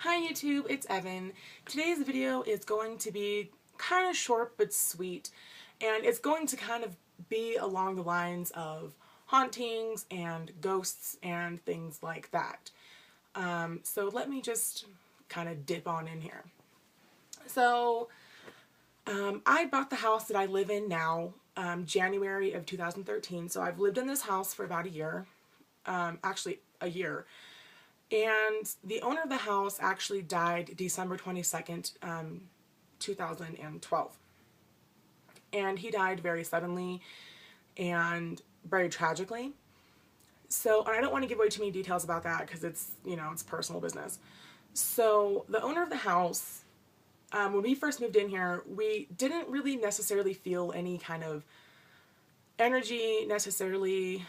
Hi YouTube, it's Evan. Today's video is going to be kind of short but sweet, and it's going to kind of be along the lines of hauntings and ghosts and things like that. So let me just kind of dip on in here. So I bought the house that I live in now January of 2013, so I've lived in this house for about a year, actually a year. And the owner of the house actually died December 22nd, 2012. And he died very suddenly and very tragically. So, and I don't want to give away too many details about that because it's, it's personal business. So the owner of the house, when we first moved in here, we didn't really necessarily feel any kind of energy necessarily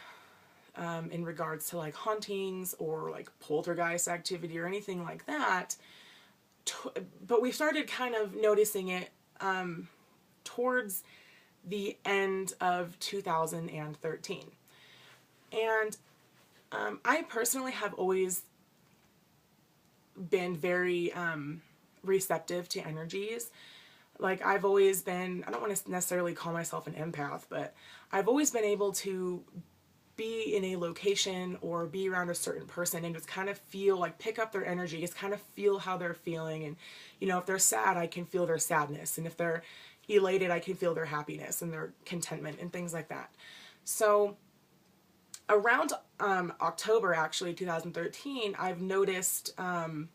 in regards to like hauntings or like poltergeist activity or anything like that. But we started kind of noticing it towards the end of 2013. And I personally have always been very receptive to energies. Like I've always been, I don't want to necessarily call myself an empath, but I've always been able to be in a location or be around a certain person and just kind of feel like pick up their energy, just kind of feel how they're feeling. And if they're sad, I can feel their sadness, and if they're elated, I can feel their happiness and their contentment and things like that. So around October actually 2013, I've noticed a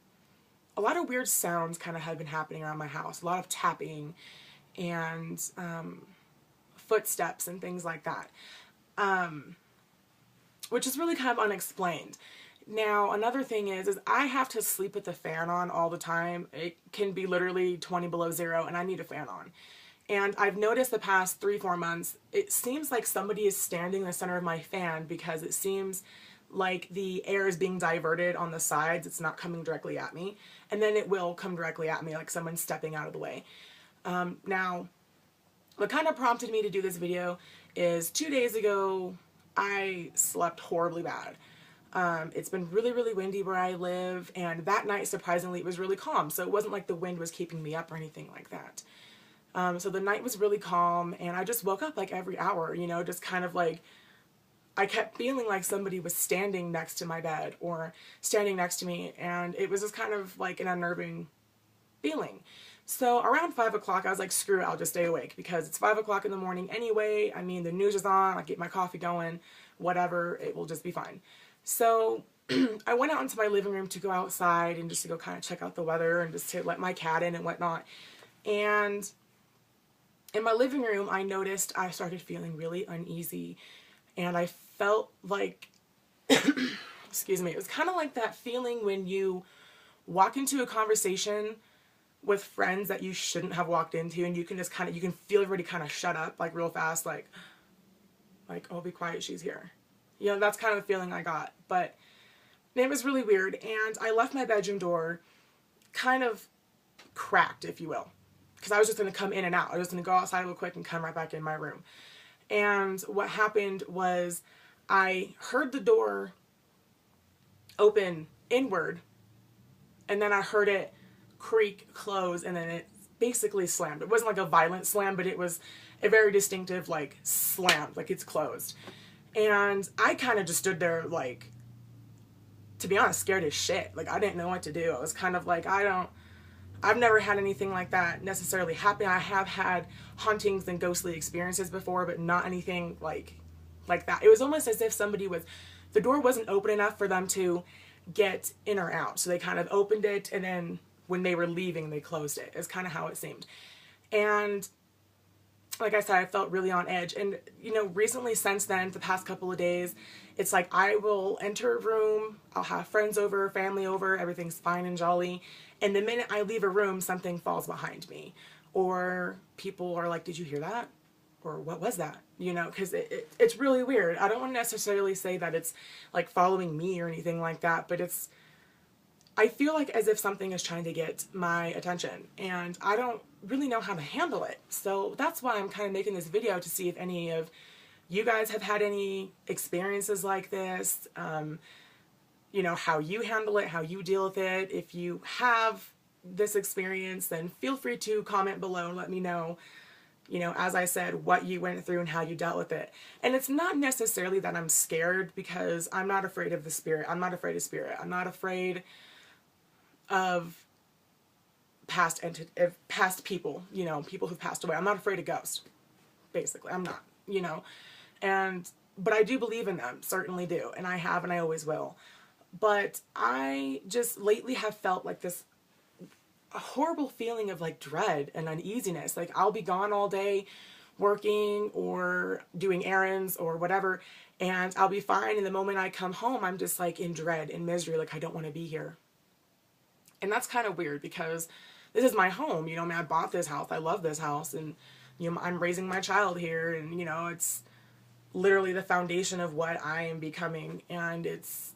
lot of weird sounds kind of have been happening around my house, a lot of tapping and footsteps and things like that. Which is really kind of unexplained. Now, another thing is I have to sleep with the fan on all the time. It can be literally 20 below zero, and I need a fan on. And I've noticed the past 3-4 months, it seems like somebody is standing in the center of my fan because it seems like the air is being diverted on the sides. It's not coming directly at me. And then it will come directly at me, like someone's stepping out of the way. Now, what kind of prompted me to do this video is 2 days ago, I slept horribly bad. It's been really, really windy where I live, and that night, surprisingly, it was really calm. So it wasn't like the wind was keeping me up or anything like that. So the night was really calm, and I just woke up like every hour, just kind of like, I kept feeling like somebody was standing next to my bed or standing next to me, and it was just kind of like an unnerving feeling. So around 5 o'clock, I was like, screw it, I'll just stay awake because it's 5 o'clock in the morning anyway. I mean, the news is on, I get my coffee going, whatever, it will just be fine. So I went out into my living room to go outside and just to go kind of check out the weather and just to let my cat in and whatnot. And in my living room, I noticed I started feeling really uneasy, and I felt like, excuse me, it was kind of like that feeling when you walk into a conversation with friends that you shouldn't have walked into, and you can just you can feel everybody kind of shut up like real fast, like, oh, be quiet, she's here. That's kind of the feeling I got. But it was really weird, and I left my bedroom door kind of cracked, if you will, because I was just going to come in and out. I was just going to go outside real quick and come right back in my room. And what happened was I heard the door open inward, and then I heard it creak, close, and then it basically slammed. It wasn't like a violent slam, but it was a very distinctive like slam, like it's closed. And I kind of just stood there like, to be honest, scared as shit. Like I didn't know what to do. I was kind of like, I've never had anything like that necessarily happen. I have had hauntings and ghostly experiences before, but not anything like that. It was almost as if the door wasn't open enough for them to get in or out. So they kind of opened it, and then when they were leaving, they closed it. It's kind of how it seemed. And like I said, I felt really on edge. And, recently since then, the past couple of days, it's like I will enter a room, I'll have friends over, family over, everything's fine and jolly. And the minute I leave a room, something falls behind me. Or people are like, did you hear that? Or what was that? Because it's really weird. I don't want to necessarily say that it's like following me or anything like that, but I feel like as if something is trying to get my attention, and I don't really know how to handle it. So that's why I'm kind of making this video, to see if any of you guys have had any experiences like this. you know, how you handle it, how you deal with it. If you have this experience, then feel free to comment below and let me know, you know, as I said, what you went through and how you dealt with it. And it's not necessarily that I'm scared, because I'm not afraid of the spirit. I'm not afraid of spirit. I'm not afraid of past people, you know, people who've passed away. I'm not afraid of ghosts, basically. I'm not, you know. But I do believe in them, certainly do. And I have, and I always will. But I just lately have felt like this a horrible feeling of like dread and uneasiness. Like I'll be gone all day working or doing errands or whatever, and I'll be fine. And the moment I come home, I'm just like in dread and misery. Like I don't want to be here. And that's kind of weird, because this is my home. You know, I mean, I bought this house. I love this house, and, you know, I'm raising my child here, and, you know, it's literally the foundation of what I am becoming. And it's,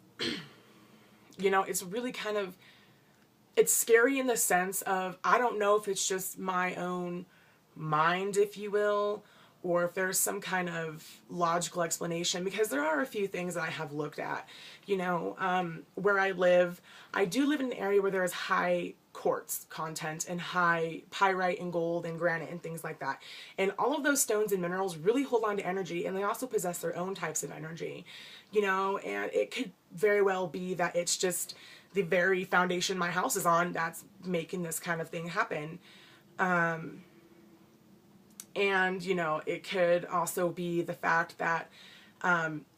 you know, it's really kind of, it's scary in the sense of, I don't know if it's just my own mind, if you will, or if there's some kind of logical explanation, because there are a few things that I have looked at. You know, where I do live in an area where there is high quartz content and high pyrite and gold and granite and things like that. And all of those stones and minerals really hold on to energy, and they also possess their own types of energy, you know, and it could very well be that it's just the very foundation my house is on that's making this kind of thing happen. And, you know, it could also be the fact that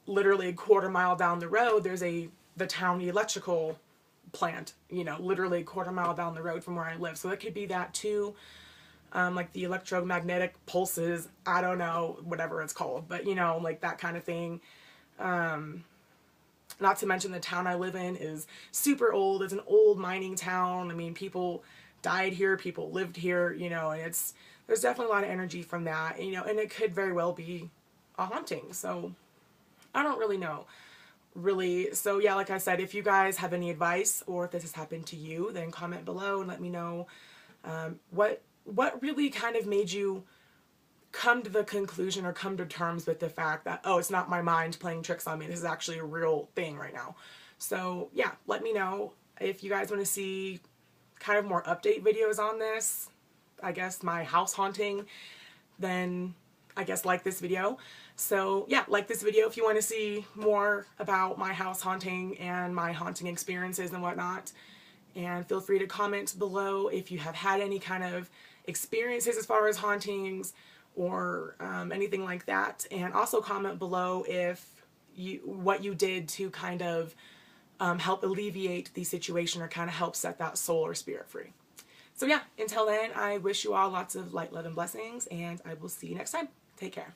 literally a quarter mile down the road, there's the town electrical plant, you know, literally a quarter mile down the road from where I live. So it could be that too, like the electromagnetic pulses, I don't know, whatever it's called, but, you know, like that kind of thing. Not to mention the town I live in is super old. It's an old mining town. I mean, people died here, people lived here, you know, and there's definitely a lot of energy from that, you know, and it could very well be a haunting. So I don't really know, really. So yeah, like I said, if you guys have any advice, or if this has happened to you, then comment below and let me know what really kind of made you come to the conclusion or come to terms with the fact that, oh, it's not my mind playing tricks on me. This is actually a real thing right now. So yeah, let me know if you guys want to see kind of more update videos on this, I guess my house haunting, then I guess like this video. So yeah, like this video if you want to see more about my house haunting and my haunting experiences and whatnot. And feel free to comment below if you have had any kind of experiences as far as hauntings or anything like that. And also comment below what you did to kind of help alleviate the situation, or kind of help set that soul or spirit free. So yeah, until then, I wish you all lots of light, love, and blessings, and I will see you next time. Take care.